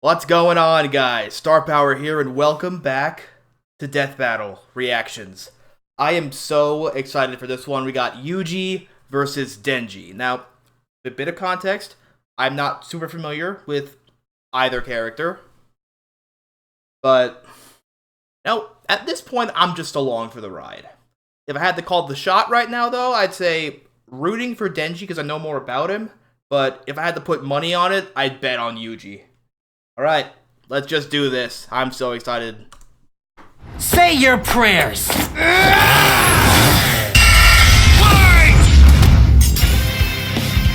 What's going on, guys? Star Power here, and welcome back to Death Battle Reactions. I am so excited for this one. We got Yuji versus Denji. Now, a bit of context, I'm not super familiar with either character, but at this point, I'm just along for the ride. If I had to call the shot right now, though, I'd say rooting for Denji because I know more about him, but if I had to put money on it, I'd bet on Yuji. Alright, let's just do this. I'm so excited. Say your prayers!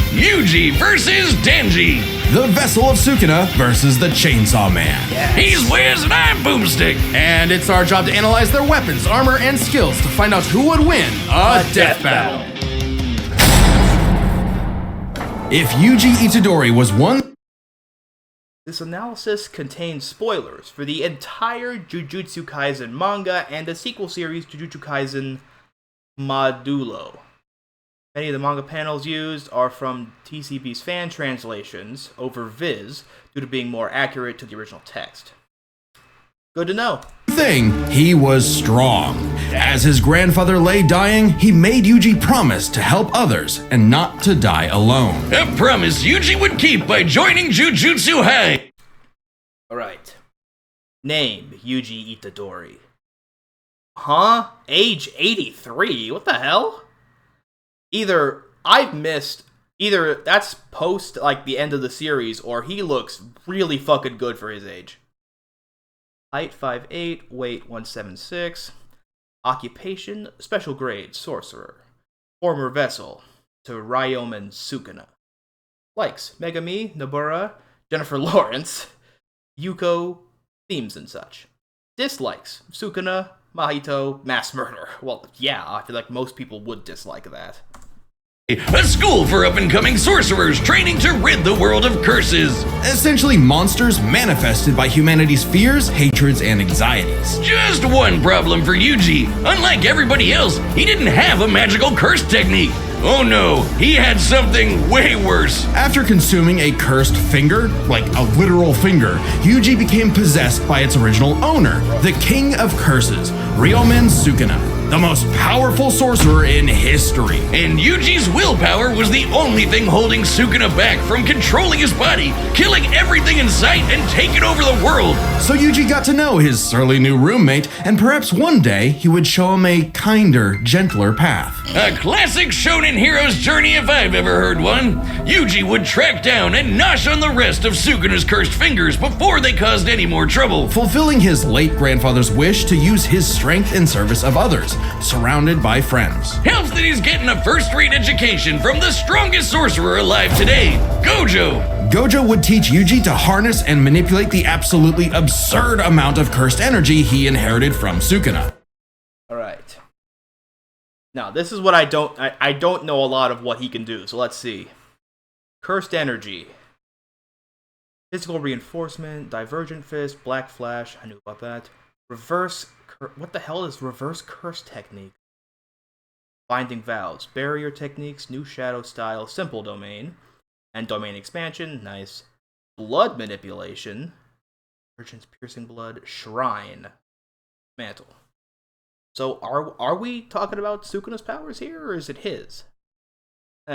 Yuji versus Denji. The Vessel of Sukuna versus the Chainsaw Man. Yes. He's Wiz and I'm Boomstick. And it's our job to analyze their weapons, armor, and skills to find out who would win a death battle. If Yuji Itadori was one... This analysis contains spoilers for the entire Jujutsu Kaisen manga and the sequel series Jujutsu Kaisen Modulo. Many of the manga panels used are from TCB's fan translations over Viz due to being more accurate to the original text. Good to know. He was strong. As his grandfather lay dying, he made Yuji promise to help others and not to die alone. A promise Yuji would keep by joining Jujutsu High. Alright. Name, Yuji Itadori. Huh? Age 83? What the hell? Either that's post, like, the end of the series, or he looks really fucking good for his age. Height 5'8", weight 176. Occupation, special grade, sorcerer. Former vessel to Ryomen Sukuna. Likes, Megami, Nobara, Jennifer Lawrence, Yuko, themes and such. Dislikes, Sukuna, Mahito, mass murder. Well, yeah, I feel like most people would dislike that. A school for up-and-coming sorcerers training to rid the world of curses. Essentially monsters manifested by humanity's fears, hatreds, and anxieties. Just one problem for Yuji. Unlike everybody else, he didn't have a magical curse technique. Oh no, he had something way worse. After consuming a cursed finger, like a literal finger, Yuji became possessed by its original owner, the King of Curses, Ryomen Sukuna, the most powerful sorcerer in history. And Yuji's willpower was the only thing holding Sukuna back from controlling his body, killing everything in sight, and taking over the world. So Yuji got to know his surly new roommate, and perhaps one day he would show him a kinder, gentler path. A classic shonen hero's journey if I've ever heard one. Yuji would track down and nosh on the rest of Sukuna's cursed fingers before they caused any more trouble. Fulfilling his late grandfather's wish to use his strength in service of others, surrounded by friends. Helps that he's getting a first-rate education from the strongest sorcerer alive today, Gojo. Gojo would teach Yuji to harness and manipulate the absolutely absurd amount of cursed energy he inherited from Sukuna. Alright. Now, this is what I don't know a lot of what he can do, so let's see. Cursed energy. Physical reinforcement, divergent fist, black flash, I knew about that. What the hell is reverse curse technique? Binding vows, barrier techniques, new shadow style, simple domain, and domain expansion, nice. Blood manipulation, urgent piercing blood, shrine, mantle. So are we talking about Sukuna's powers here, or is it his?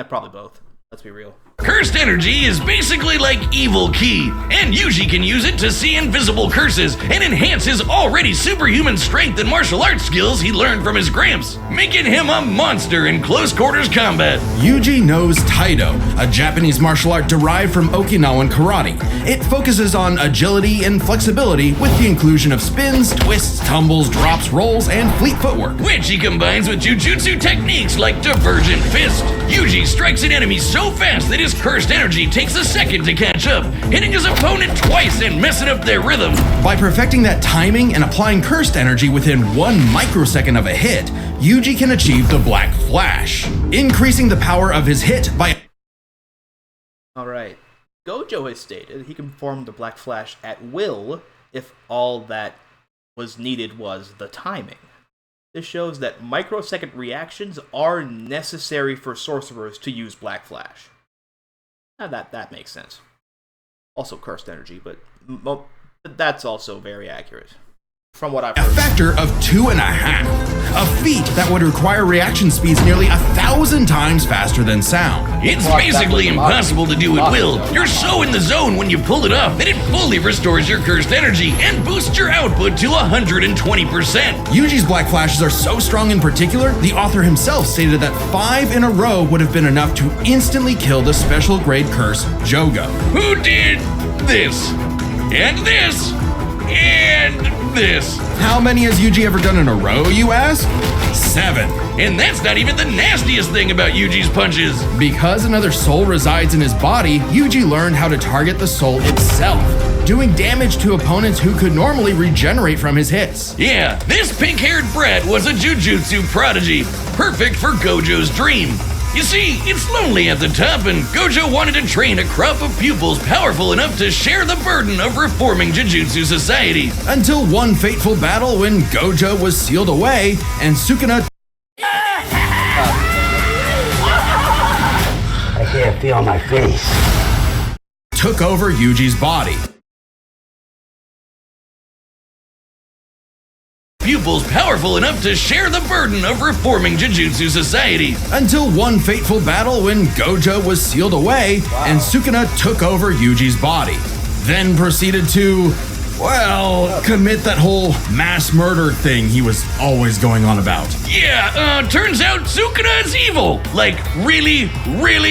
Probably both. Let's be real. Cursed energy is basically like evil ki, and Yuji can use it to see invisible curses and enhance his already superhuman strength and martial arts skills he learned from his gramps, making him a monster in close quarters combat. Yuji knows Taido, a Japanese martial art derived from Okinawan karate. It focuses on agility and flexibility with the inclusion of spins, twists, tumbles, drops, rolls, and fleet footwork, which he combines with jujutsu techniques like divergent fist. Yuji strikes an enemy so fast that his cursed energy takes a second to catch up, hitting his opponent twice and messing up their rhythm. By perfecting that timing and applying cursed energy within 1 microsecond of a hit, Yuji can achieve the Black Flash, increasing the power of his hit by... Alright. Gojo has stated he can perform the Black Flash at will if all that was needed was the timing. This shows that microsecond reactions are necessary for sorcerers to use Black Flash. Now that makes sense. Also cursed energy, but that's also very accurate. From what I've A heard. factor of 2.5. A feat that would require reaction speeds nearly 1,000 times faster than sound. It's basically impossible to do at will. You're so in the zone when you pull it off that it fully restores your cursed energy and boosts your output to 120%. Yuji's black flashes are so strong in particular, the author himself stated that 5 in a row would have been enough to instantly kill the special grade curse Jogo. Who did this? And this? And this? How many has Yuji ever done in a row, you ask? 7. And that's not even the nastiest thing about Yuji's punches. Because another soul resides in his body, Yuji learned how to target the soul itself, doing damage to opponents who could normally regenerate from his hits. Yeah, this pink-haired brat was a jujutsu prodigy, perfect for Gojo's dream. You see, it's lonely at the top, and Gojo wanted to train a crop of pupils powerful enough to share the burden of reforming Jujutsu society. Until one fateful battle when Gojo was sealed away and Sukuna I can't feel my face. took over Yuji's body. Pupils powerful enough to share the burden of reforming Jujutsu society. Until one fateful battle when Gojo was sealed away and Sukuna took over Yuji's body. Then proceeded to, well, commit that whole mass murder thing he was always going on about. Yeah, turns out Sukuna is evil. Like, really,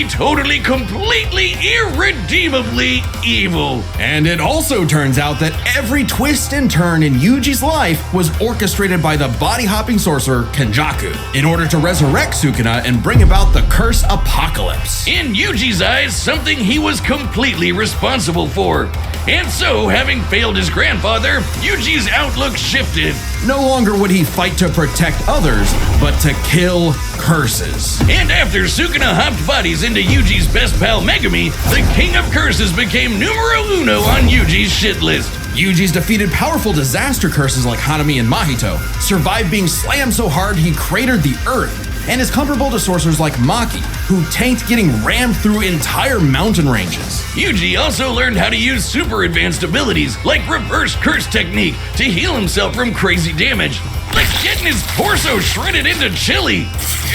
totally, completely, irredeemably evil. And it also turns out that every twist and turn in Yuji's life was orchestrated by the body-hopping sorcerer Kenjaku in order to resurrect Sukuna and bring about the curse apocalypse. In Yuji's eyes, something he was completely responsible for. And so, having failed his grandfather, Yuji's outlook shifted. No longer would he fight to protect others, but to kill curses. And after Sukuna hopped bodies into Yuji's best pal Megumi, the King of Curses became numero uno on Yuji's shit list. Yuji's defeated powerful disaster curses like Hanami and Mahito, survived being slammed so hard he cratered the earth, and is comparable to sorcerers like Maki, who tanked getting rammed through entire mountain ranges. Yuji also learned how to use super advanced abilities like reverse curse technique to heal himself from crazy damage. Like getting his torso shredded into chili.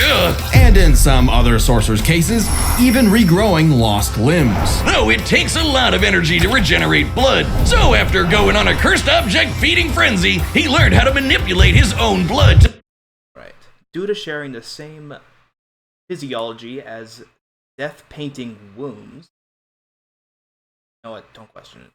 Ugh. And in some other sorcerers' cases, even regrowing lost limbs. Though it takes a lot of energy to regenerate blood, so after going on a cursed object feeding frenzy, he learned how to manipulate his own blood to Right. Due to sharing the same physiology as death painting wounds. No, don't question it.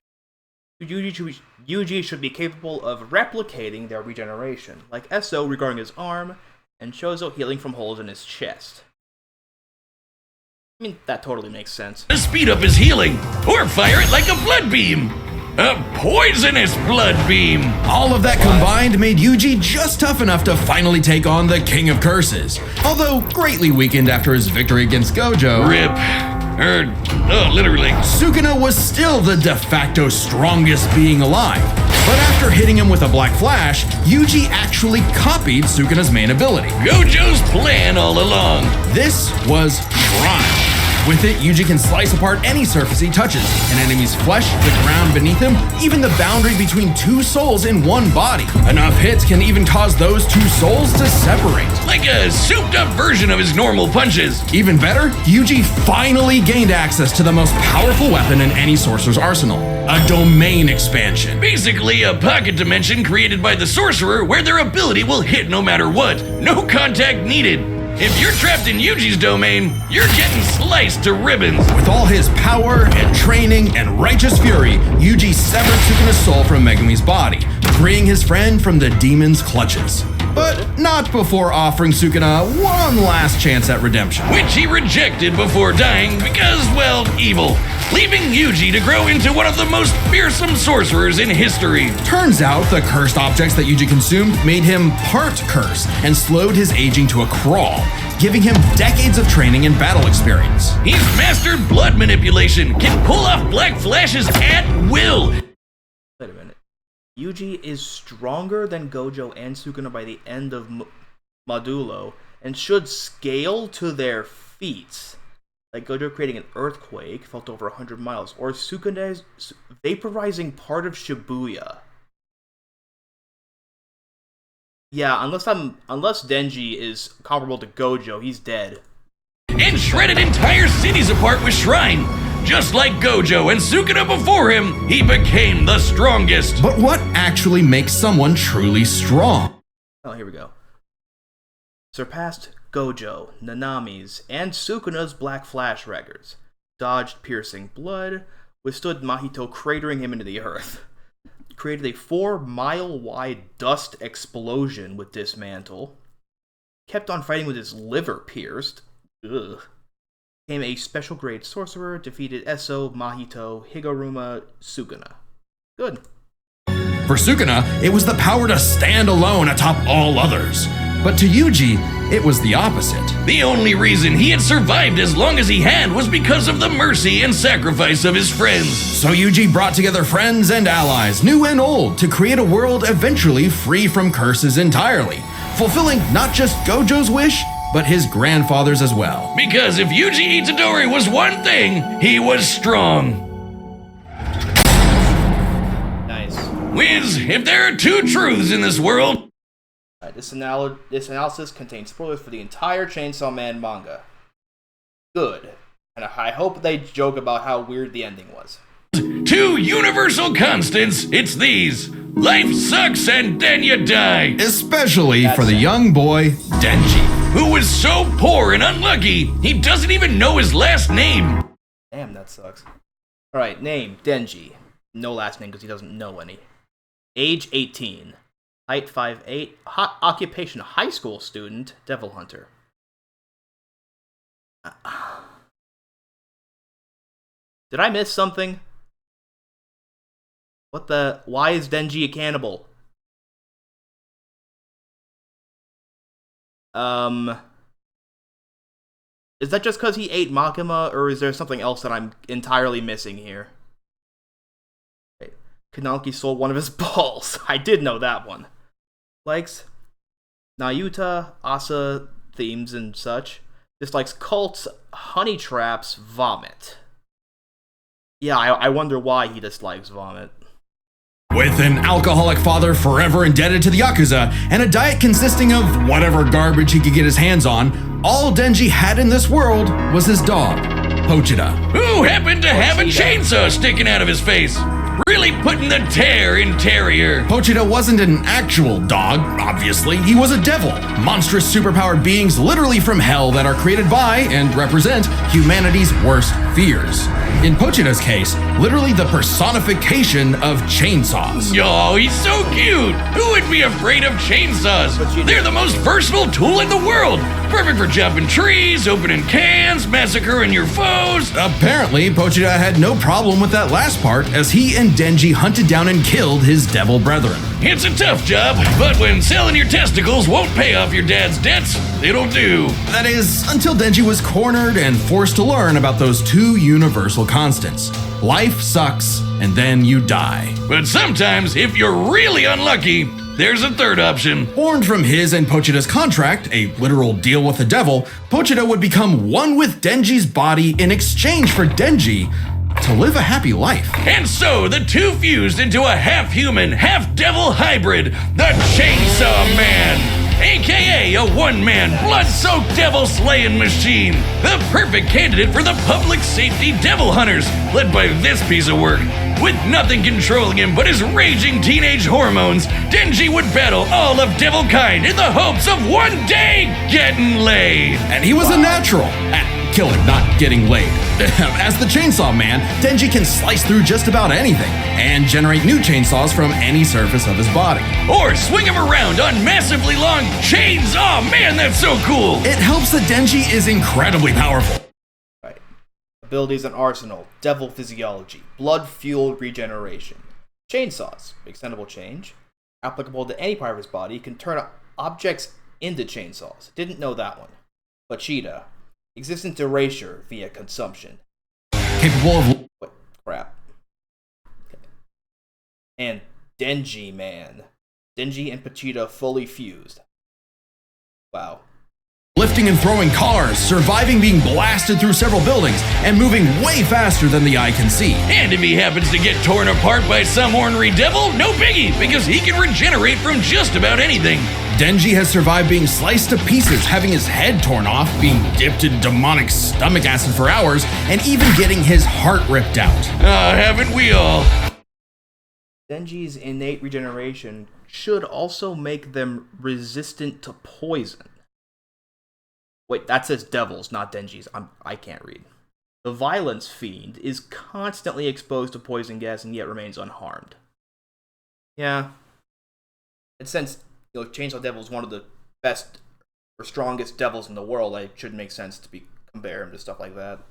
Yuji should be capable of replicating their regeneration, like Eso regrowing his arm, and Chozo healing from holes in his chest. I mean, that totally makes sense. speed up his healing, or fire it like a blood beam. A poisonous blood beam. All of that combined made Yuji just tough enough to finally take on the King of Curses, although greatly weakened after his victory against Gojo. Rip. Literally. Sukuna was still the de facto strongest being alive, but after hitting him with a black flash, Yuji actually copied Sukuna's main ability. Gojo's plan all along. This was Shrine. With it, Yuji can slice apart any surface he touches, an enemy's flesh, the ground beneath him, even the boundary between two souls in one body. Enough hits can even cause those two souls to separate. Like a souped-up version of his normal punches. Even better, Yuji finally gained access to the most powerful weapon in any sorcerer's arsenal, a domain expansion. Basically, a pocket dimension created by the sorcerer where their ability will hit no matter what. No contact needed. If you're trapped in Yuji's domain, you're getting sliced to ribbons. With all his power and training and righteous fury, Yuji severed Sukuna's soul from Megumi's body, freeing his friend from the demon's clutches. But not before offering Sukuna one last chance at redemption. Which he rejected before dying because, well, evil. Leaving Yuji to grow into one of the most fearsome sorcerers in history. Turns out the cursed objects that Yuji consumed made him part cursed and slowed his aging to a crawl, giving him decades of training and battle experience. He's mastered blood manipulation, can pull off black flashes at will. Wait a minute. Yuji is stronger than Gojo and Sukuna by the end of Modulo, and should scale to their feats. like Gojo creating an earthquake felt over 100 miles, or Sukuna vaporizing part of Shibuya. Yeah, unless Denji is comparable to Gojo, he's dead. And shredded entire cities apart with Shrine. Just like Gojo and Sukuna before him, he became the strongest. But what actually makes someone truly strong? Oh, here we go. Surpassed Gojo, Nanami's, and Sukuna's Black Flash records. Dodged piercing blood, withstood Mahito cratering him into the earth. Created a 4-mile-wide dust explosion with Dismantle. Kept on fighting with his liver pierced. Ugh. Became a special grade sorcerer, defeated Eso, Mahito, Higuruma, Sukuna. Good. For Sukuna, it was the power to stand alone atop all others. But to Yuji, it was the opposite. The only reason he had survived as long as he had was because of the mercy and sacrifice of his friends. So Yuji brought together friends and allies, new and old, to create a world eventually free from curses entirely, fulfilling not just Gojo's wish, but his grandfather's as well. Because if Yuji Itadori was one thing, he was strong. Nice. Wiz, if there are two truths in this world... Alright, this analysis contains spoilers for the entire Chainsaw Man manga. Good. And I hope they joke about how weird the ending was. Two universal constants, it's these. Life sucks and then you die. Especially for the young boy, Denji. Who was so poor and unlucky, he doesn't even know his last name. Damn, that sucks. Alright, name, Denji. No last name because he doesn't know any. Age 18. Height 5'8". Occupation high school student, devil hunter. Did I miss something? Why is Denji a cannibal? Is that just because he ate Makima, or is there something else that I'm entirely missing here? Wait, Kananki sold one of his balls. I did know that one. Likes Nayuta, Asa themes and such. Dislikes cults, honey traps, vomit. Yeah, I wonder why he dislikes vomit. With an alcoholic father forever indebted to the Yakuza, and a diet consisting of whatever garbage he could get his hands on, all Denji had in this world was his dog, Pochita. Who happened to have a chainsaw sticking out of his face? Really putting the tear in Terrier. Pochita wasn't an actual dog, obviously. He was a devil. Monstrous superpowered beings literally from hell that are created by and represent humanity's worst fears. In Pochita's case, literally the personification of chainsaws. Oh, he's so cute! Who would be afraid of chainsaws? They're the most versatile tool in the world! Perfect for chopping trees, opening cans, massacring your foes. Apparently, Pochita had no problem with that last part, as he and Denji hunted down and killed his devil brethren. It's a tough job, but when selling your testicles won't pay off your dad's debts, it'll do. That is, until Denji was cornered and forced to learn about those two universal constants. Life sucks, and then you die. But sometimes, if you're really unlucky, there's a third option. Born from his and Pochita's contract, a literal deal with the devil, Pochita would become one with Denji's body in exchange for Denji to live a happy life. And so the two fused into a half-human, half-devil hybrid, the Chainsaw Man. AKA a one-man, blood-soaked devil-slaying machine. The perfect candidate for the public safety devil hunters, led by this piece of work. With nothing controlling him but his raging teenage hormones, Denji would battle all of devil kind in the hopes of one day getting laid. And he was a natural at killing, not getting laid. As the Chainsaw Man, Denji can slice through just about anything and generate new chainsaws from any surface of his body. Or swing him around on massively long chains. Oh man, that's so cool. It helps that Denji is incredibly powerful. Right. Abilities and arsenal. Devil physiology. Blood-fueled regeneration. Chainsaws. Extendable change. Applicable to any part of his body. Can turn objects into chainsaws. Didn't know that one. Pochita. Existence erasure via consumption. Capable of... What? Crap. Okay. And Denji Man. Denji and Pochita fully fused. Wow. lifting and throwing cars, surviving being blasted through several buildings, and moving way faster than the eye can see. And if he happens to get torn apart by some ornery devil, no biggie, because he can regenerate from just about anything. Denji has survived being sliced to pieces, having his head torn off, being dipped in demonic stomach acid for hours, and even getting his heart ripped out. Haven't we all? Denji's innate regeneration should also make them resistant to poison. Wait, that says devils, not Denji's. I can't read. The Violence Fiend is constantly exposed to poison gas and yet remains unharmed. Yeah. And since Chainsaw Devil is one of the best or strongest devils in the world, it should make sense to compare him to stuff like that.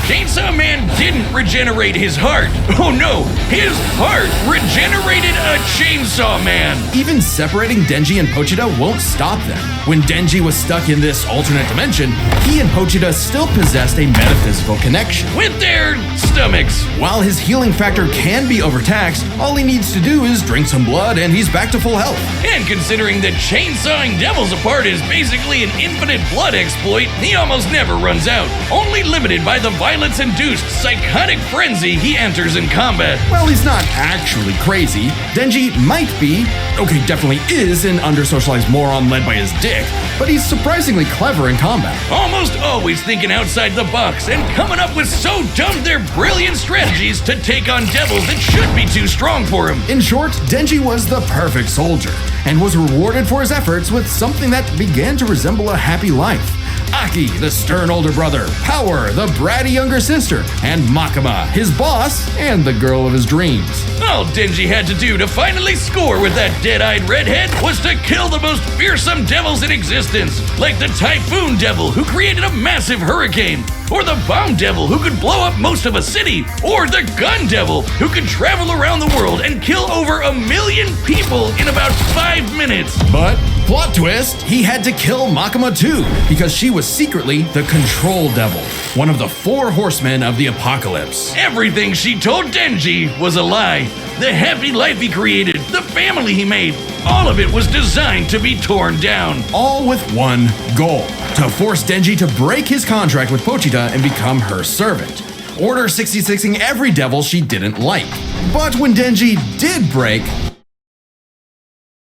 Chainsaw Man didn't regenerate his heart. Oh no, his heart regenerated a Chainsaw Man. Even separating Denji and Pochita won't stop them. When Denji was stuck in this alternate dimension, he and Pochita still possessed a metaphysical connection. With their stomachs. While his healing factor can be overtaxed, all he needs to do is drink some blood and he's back to full health. And considering that chainsawing devils apart is basically an infinite blood exploit, he almost never runs out, only limited by the violence-induced psychotic frenzy he enters in combat. Well, he's not actually crazy. Denji might be, okay, definitely is an under-socialized moron led by his dick, but he's surprisingly clever in combat. Almost always thinking outside the box and coming up with so dumb they're brilliant strategies to take on devils that should be too strong for him. In short, Denji was the perfect soldier and was rewarded for his efforts with something that began to resemble a happy life. Aki, the stern older brother, Power, the bratty younger sister, and Makima, his boss and the girl of his dreams. All Denji had to do to finally score with that dead-eyed redhead was to kill the most fearsome devils in existence, like the Typhoon Devil who created a massive hurricane, or the Bomb Devil who could blow up most of a city, or the Gun Devil who could travel around the world and kill over 1 million people in about 5 minutes. But plot twist, he had to kill Makima too, because she was secretly the Control Devil, one of the 4 horsemen of the apocalypse. Everything she told Denji was a lie. The happy life he created, the family he made, all of it was designed to be torn down. All with one goal, to force Denji to break his contract with Pochita and become her servant. Order 66ing every devil she didn't like. But when Denji did break,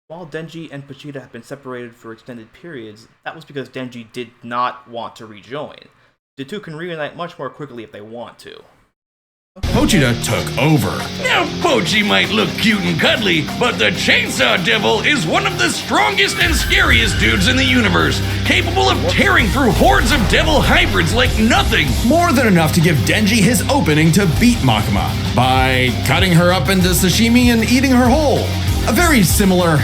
while Denji and Pochita have been separated for extended periods, that was because Denji did not want to rejoin. The two can reunite much more quickly if they want to. Pochita took over. Now, Pochi might look cute and cuddly, but the Chainsaw Devil is one of the strongest and scariest dudes in the universe, capable of tearing through hordes of devil hybrids like nothing. More than enough to give Denji his opening to beat Makima by cutting her up into sashimi and eating her whole. A very similar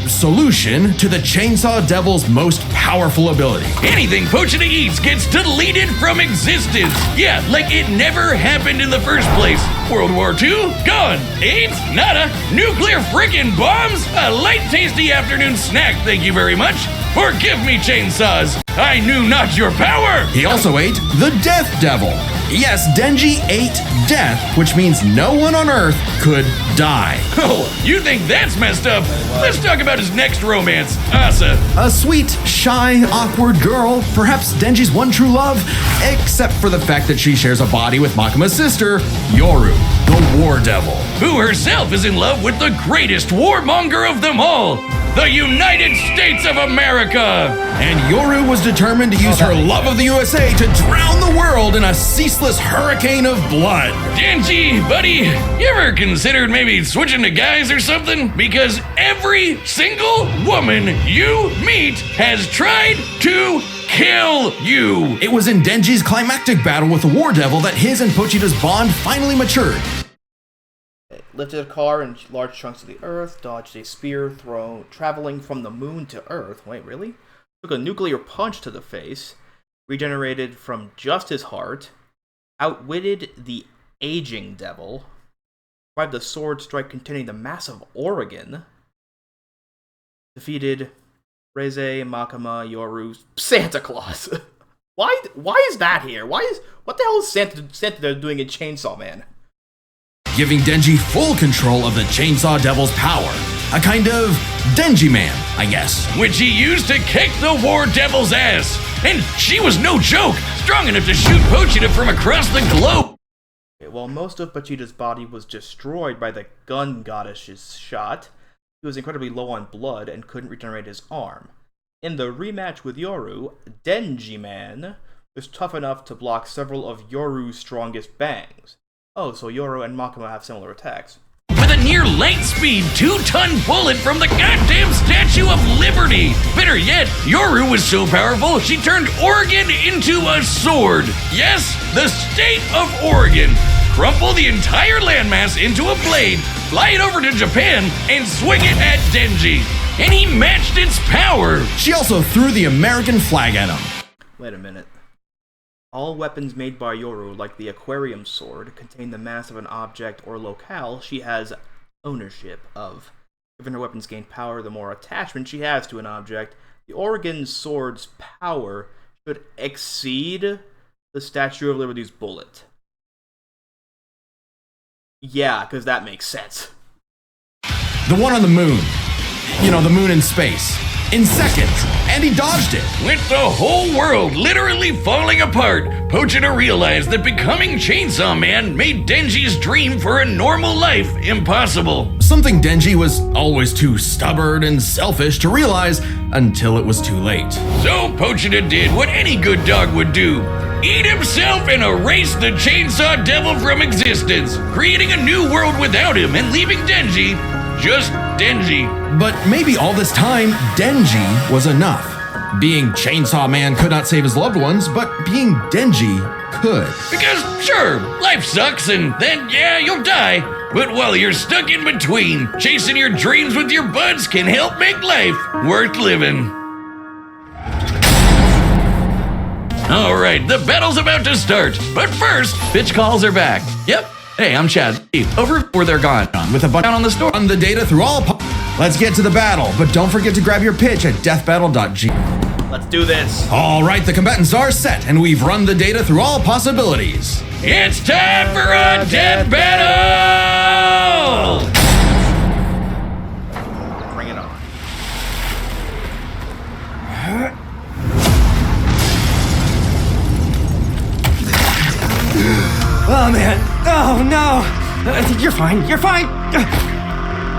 solution to the Chainsaw Devil's most powerful ability. Anything Pochita eats gets deleted from existence. Yeah, like it never happened in the first place. World War II? Gone. AIDS? Nada. Nuclear frickin' bombs? A light tasty afternoon snack, thank you very much. Forgive me, chainsaws. I knew not your power. He also ate the Death Devil. Yes, Denji ate death, which means no one on Earth could die. Oh, you think that's messed up? Let's talk about his next romance, Asa. A sweet, shy, awkward girl, perhaps Denji's one true love, except for the fact that she shares a body with Makima's sister, Yoru, the War Devil. Who herself is in love with the greatest warmonger of them all, the United States of America. And Yoru was determined to use her love of the USA to drown the world in a ceaseless hurricane of blood. Denji, buddy, you ever considered maybe switching to guys or something? Because every single woman you meet has tried to kill you. It was in Denji's climactic battle with the War Devil that his and Pochita's bond finally matured. Lifted a car in large chunks of the earth, dodged a spear thrown traveling from the moon to earth. Wait, really? Took a nuclear punch to the face, regenerated from just his heart, outwitted the aging devil, survived the sword strike containing the massive Oregon, defeated Reze, Makima, Yoru, Santa Claus. Why is that here? What the hell is Santa doing in Chainsaw Man? Giving Denji full control of the Chainsaw Devil's power. A kind of Denji Man, I guess. which he used to kick the war devil's ass. And she was no joke, strong enough to shoot Pochita from across the globe. While most of Pochita's body was destroyed by the gun goddess's shot, he was incredibly low on blood and couldn't regenerate his arm. In the rematch with Yoru, Denji Man was tough enough to block several of Yoru's strongest bangs. Oh, so Yoru and Makima have similar attacks. With a near light speed 2-ton bullet from the goddamn Statue of Liberty! Better yet, Yoru was so powerful, she turned Oregon into a sword! Yes, the state of Oregon! Crumple the entire landmass into a blade, fly it over to Japan, and swing it at Denji. And he matched its power! She also threw the American flag at him. Wait a minute. All weapons made by Yoru, like the aquarium sword, contain the mass of an object or locale she has ownership of. Given her weapons gain power, the more attachment she has to an object, the Oregon sword's power should exceed the Statue of Liberty's bullet. Yeah, because that makes sense. The one on the moon. You know, the moon in space. In seconds. And he dodged it. With the whole world literally falling apart, Pochita realized that becoming Chainsaw Man made Denji's dream for a normal life impossible. Something Denji was always too stubborn and selfish to realize until it was too late. So Pochita did what any good dog would do. Eat himself and erase the Chainsaw Devil from existence, creating a new world without him and leaving Denji just Denji. But maybe all this time, Denji was enough. Being Chainsaw Man could not save his loved ones, but being Denji could. Because sure, life sucks and then yeah, you'll die. But while you're stuck in between, chasing your dreams with your buds can help make life worth living. Alright, the battle's about to start. But first, Bitch calls are back. Yep. Hey, I'm Chad. Over where they're gone. With a bunch down on the store. On the data through all. Let's get to the battle, but don't forget to grab your pitch at deathbattle.g. Let's do this. All right, the combatants are set, and we've run the data through all possibilities. it's time for a death battle! Bring it on. Oh man! Oh no! You're fine. You're fine.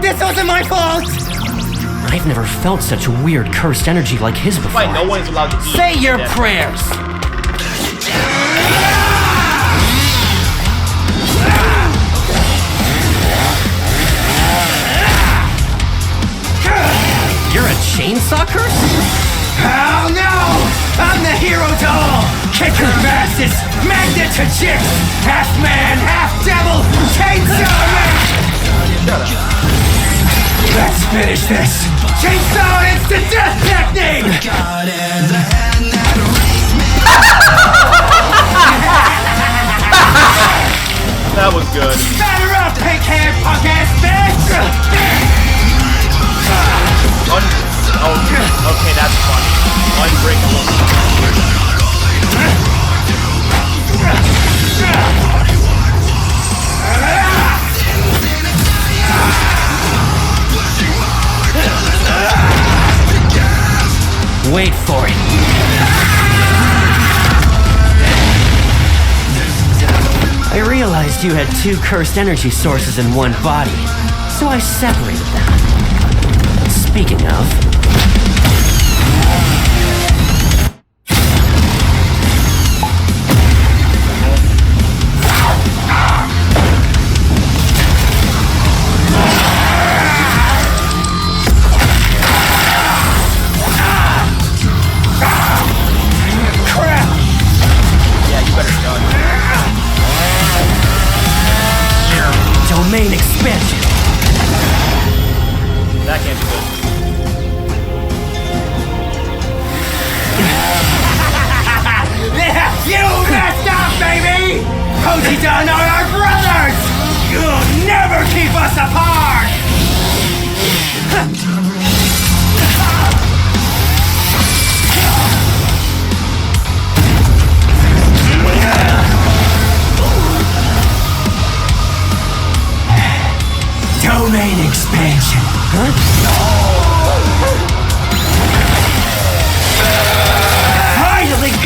This wasn't my fault. I've never felt such weird cursed energy like his before. Why no one is allowed to eat? Say your Death. prayers. You're a chainsaw curse? Oh no! I'm the hero doll! Kicker masses! Magnet to chicks! Half man, half devil! Chainsaw man! Let's finish this! Chainsaw instant death technique! That was good. Batter up, pink-haired punk-ass bitch! Okay, that's funny. Unbreakable. Wait for it. I realized you had two cursed energy sources in one body, so I separated them. Speaking of... domain expansion. That can't be good. You messed up, baby! Pochita and I are brothers! You'll never keep us apart! Domain expansion. Huh?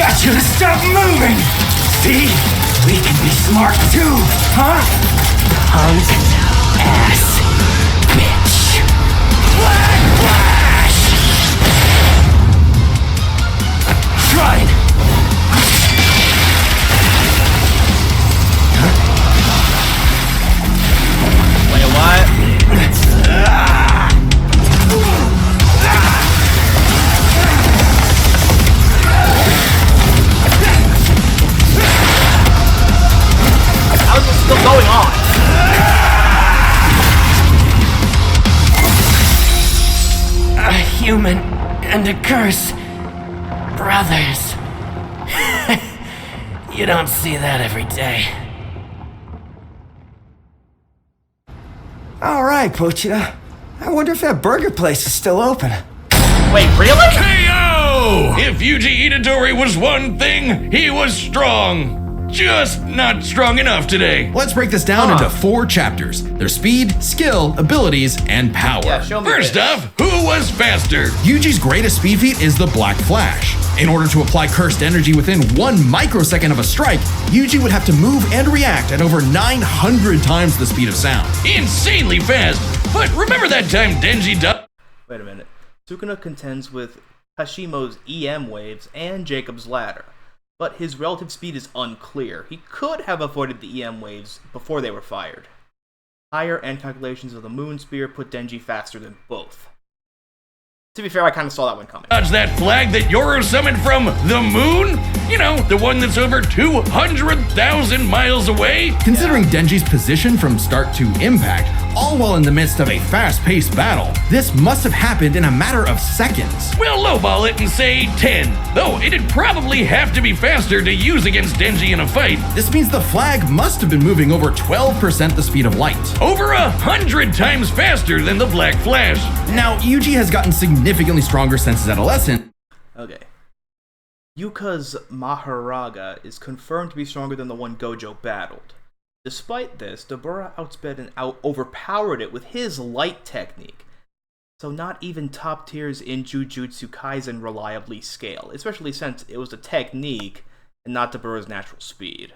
got you to stop moving! See? We can be smart too, huh? Punk ass bitch. Black Flash! Trying. Wait, what? How is this still going on? A human and a curse. Brothers. You don't see that every day. Alright, Pochita. I wonder if that burger place is still open. Wait, really? Heyo! If Yuji Itadori was one thing, he was strong. Just not strong enough today. Let's break this down into 4 chapters: their speed, skill, abilities, and power. Yeah, show me First this. off, who was faster? Yuji's greatest speed feat is the Black Flash. In order to apply cursed energy within 1 microsecond of a strike, Yuji would have to move and react at over 900 times the speed of sound. Insanely fast. But remember that time Denji died? Wait a minute. Sukuna contends with Hashimo's EM waves and Jacob's ladder, but his relative speed is unclear. He could have avoided the EM waves before they were fired. Higher end calculations of the Moon Spear put Denji faster than both. To be fair, I kind of saw that one coming. Dodge that flag that Yoro summoned from the moon? You know, the one that's over 200,000 miles away? Considering Denji's position from start to impact, all while in the midst of a fast-paced battle, this must have happened in a matter of seconds. We'll lowball it and say 10, though it'd probably have to be faster to use against Denji in a fight. This means the flag must have been moving over 12% the speed of light. Over 100 times faster than the Black Flash. Now, Yuji has gotten significantly stronger since his adolescence. Okay. Yuka's Maharaga is confirmed to be stronger than the one Gojo battled. Despite this, Dabura outsped and overpowered it with his light technique. So not even top tiers in Jujutsu Kaisen reliably scale, especially since it was a technique and not Dabura's natural speed.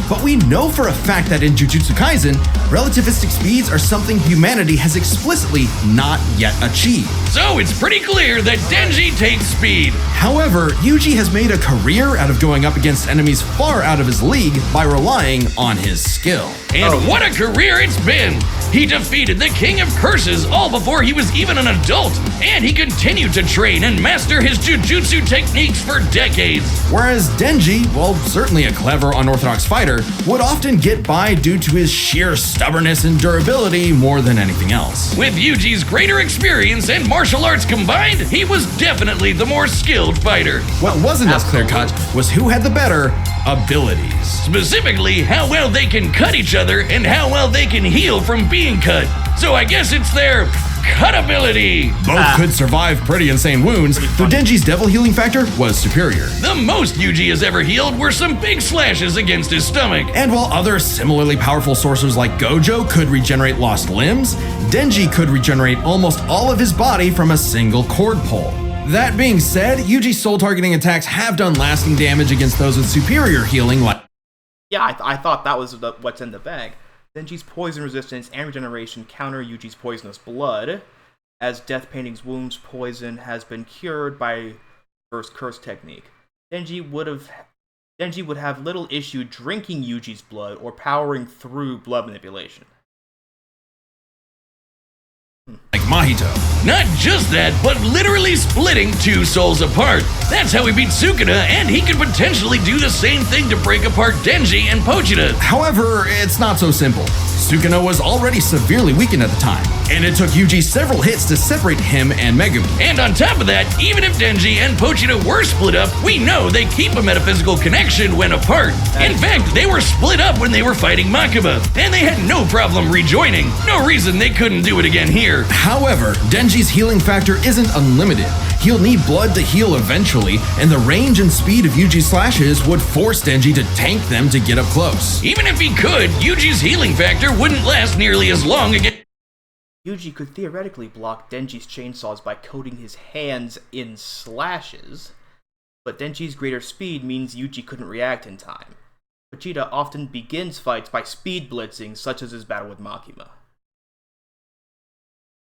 But we know for a fact that in Jujutsu Kaisen, relativistic speeds are something humanity has explicitly not yet achieved. So it's pretty clear that Denji takes speed. However, Yuji has made a career out of going up against enemies far out of his league by relying on his skill. And what a career it's been! He defeated the King of Curses all before he was even an adult, and he continued to train and master his jujutsu techniques for decades. Whereas Denji, while certainly a clever, unorthodox fighter, would often get by due to his sheer stubbornness and durability more than anything else. With Yuji's greater experience and martial arts combined, he was definitely the more skilled fighter. What wasn't as clear-cut was who had the better abilities. Specifically, how well they can cut each other and how well they can heal from being cut. So I guess it's their cut ability. Both could survive pretty insane wounds, though Denji's devil healing factor was superior. The most Yuji has ever healed were some big slashes against his stomach. And while other similarly powerful sorcerers like Gojo could regenerate lost limbs, Denji could regenerate almost all of his body from a single cord pull. That being said, Yuji's soul targeting attacks have done lasting damage against those with superior healing like... Yeah, I thought that was what's in the bag. Denji's poison resistance and regeneration counter Yuji's poisonous blood, as Death Painting's wounds poison has been cured by First Curse technique. Denji would have little issue drinking Yuji's blood or powering through blood manipulation. like Mahito. Not just that, but literally splitting two souls apart. That's how he beat Sukuna, and he could potentially do the same thing to break apart Denji and Pochita. However, it's not so simple. Sukuna was already severely weakened at the time, and it took Yuji several hits to separate him and Megumi. And on top of that, even if Denji and Pochita were split up, we know they keep a metaphysical connection when apart. In fact, they were split up when they were fighting Makaba, and they had no problem rejoining. No reason they couldn't do it again here. However, Denji's healing factor isn't unlimited. He'll need blood to heal eventually, and the range and speed of Yuji's slashes would force Denji to tank them to get up close. Even if he could, Yuji's healing factor wouldn't last nearly as long again. Yuji could theoretically block Denji's chainsaws by coating his hands in slashes, but Denji's greater speed means Yuji couldn't react in time. Vegeta often begins fights by speed blitzing, such as his battle with Makima.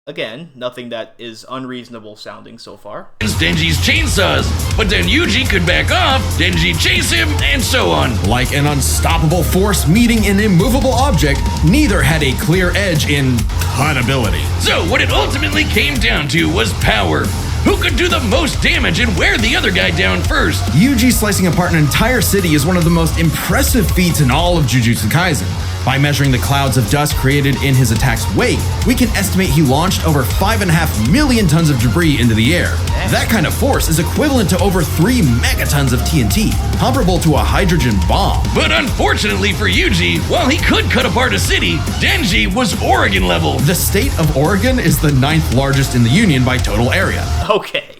Again, nothing that is unreasonable sounding so far. Denji's chainsaws, but then Yuji could back off, Denji chase him, and so on. Like an unstoppable force meeting an immovable object, neither had a clear edge in cut ability. So what it ultimately came down to was power. Who could do the most damage and wear the other guy down first? Yuji slicing apart an entire city is one of the most impressive feats in all of Jujutsu Kaisen. By measuring the clouds of dust created in his attack's wake, we can estimate he launched over 5.5 million tons of debris into the air. That kind of force is equivalent to over 3 megatons of TNT, comparable to a hydrogen bomb. But unfortunately for Yuji, while he could cut apart a city, Denji was Oregon level. The state of Oregon is the 9th largest in the Union by total area. Okay.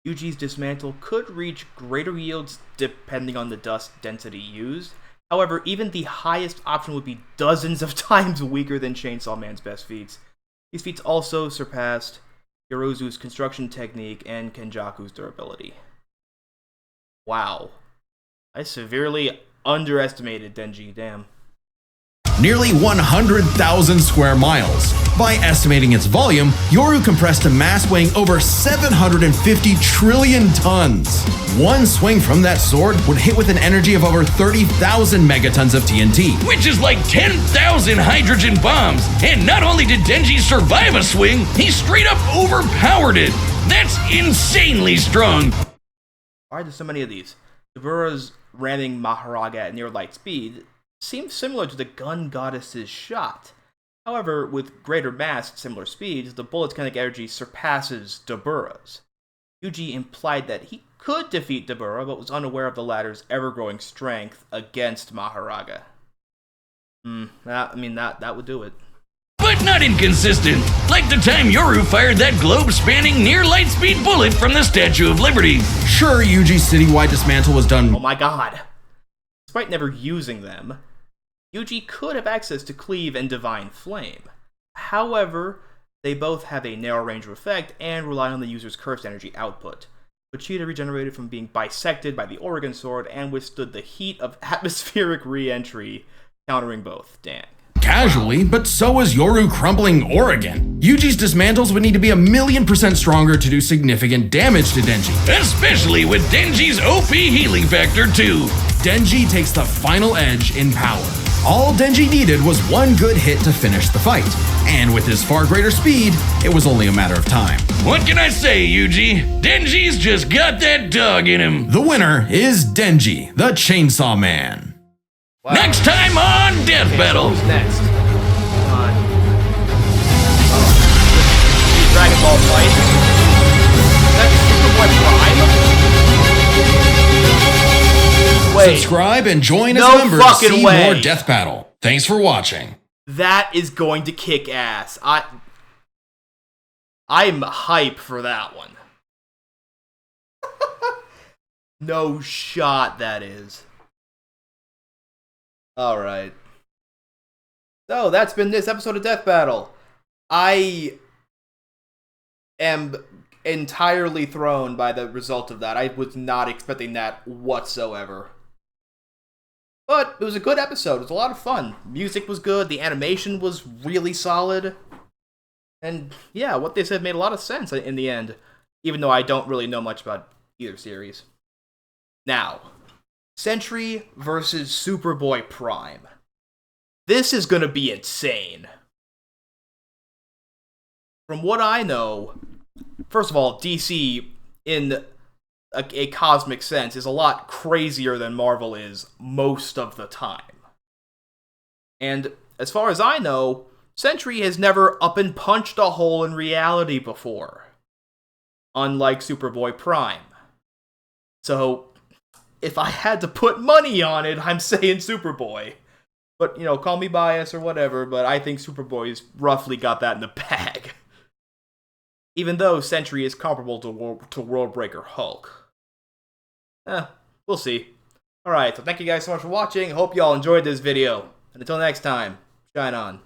Yuji's dismantle could reach greater yields depending on the dust density used. However, even the highest option would be dozens of times weaker than Chainsaw Man's best feats. These feats also surpassed Yorozu's construction technique and Kenjaku's durability. Wow. I severely underestimated Denji, damn. Nearly 100,000 square miles. By estimating its volume, Yoru compressed a mass weighing over 750 trillion tons. One swing from that sword would hit with an energy of over 30,000 megatons of TNT. Which is like 10,000 hydrogen bombs. And not only did Denji survive a swing, he straight up overpowered it. That's insanely strong. Why are there so many of these? Dabura's ramming Maharaga at near light speed seems similar to the gun goddess's shot. However, with greater mass at similar speeds, the bullet's kinetic energy surpasses Dabura's. Yuji implied that he could defeat Dabura, but was unaware of the latter's ever-growing strength against Maharaga. That would do it. But not inconsistent, like the time Yoru fired that globe-spanning near-light-speed bullet from the Statue of Liberty. Sure, Yuji's citywide dismantle was done. Oh my god. Despite never using them, Yuji could have access to Cleave and Divine Flame. However, they both have a narrow range of effect and rely on the user's cursed energy output. Vegeta regenerated from being bisected by the Oregon Sword and withstood the heat of atmospheric re-entry, countering both. Dang. Casually, but so was Yoru crumbling Oregon. Yuji's dismantles would need to be 1,000,000% stronger to do significant damage to Denji. Especially with Denji's OP healing factor too. Denji takes the final edge in power. All Denji needed was one good hit to finish the fight, and with his far greater speed, it was only a matter of time. What can I say, Yuji? Denji's just got that dog in him. The winner is Denji, the Chainsaw Man. Wow. Next time on Death Battle. Who's next? Come on. Dragon Ball fight. Is that Superboy Prime? Wait. Subscribe and join No as a member to fucking see way. more Death Battle. Thanks for watching. That is going to kick ass. I'm hype for that one. No shot, that is. Alright. So, that's been this episode of Death Battle. I am entirely thrown by the result of that. I was not expecting that whatsoever. But it was a good episode. It was a lot of fun. Music was good. The animation was really solid. And yeah, what they said made a lot of sense in the end. Even though I don't really know much about either series. Now, Sentry versus Superboy Prime. This is gonna be insane. From what I know, first of all, DC, in a cosmic sense, is a lot crazier than Marvel is most of the time. And as far as I know, Sentry has never up and punched a hole in reality before. Unlike Superboy Prime. So, if I had to put money on it, I'm saying Superboy. But, you know, call me biased or whatever, but I think Superboy's roughly got that in the bag. Even though Sentry is comparable to Worldbreaker Hulk. We'll see. Alright, so thank you guys so much for watching. Hope y'all enjoyed this video. And until next time, shine on.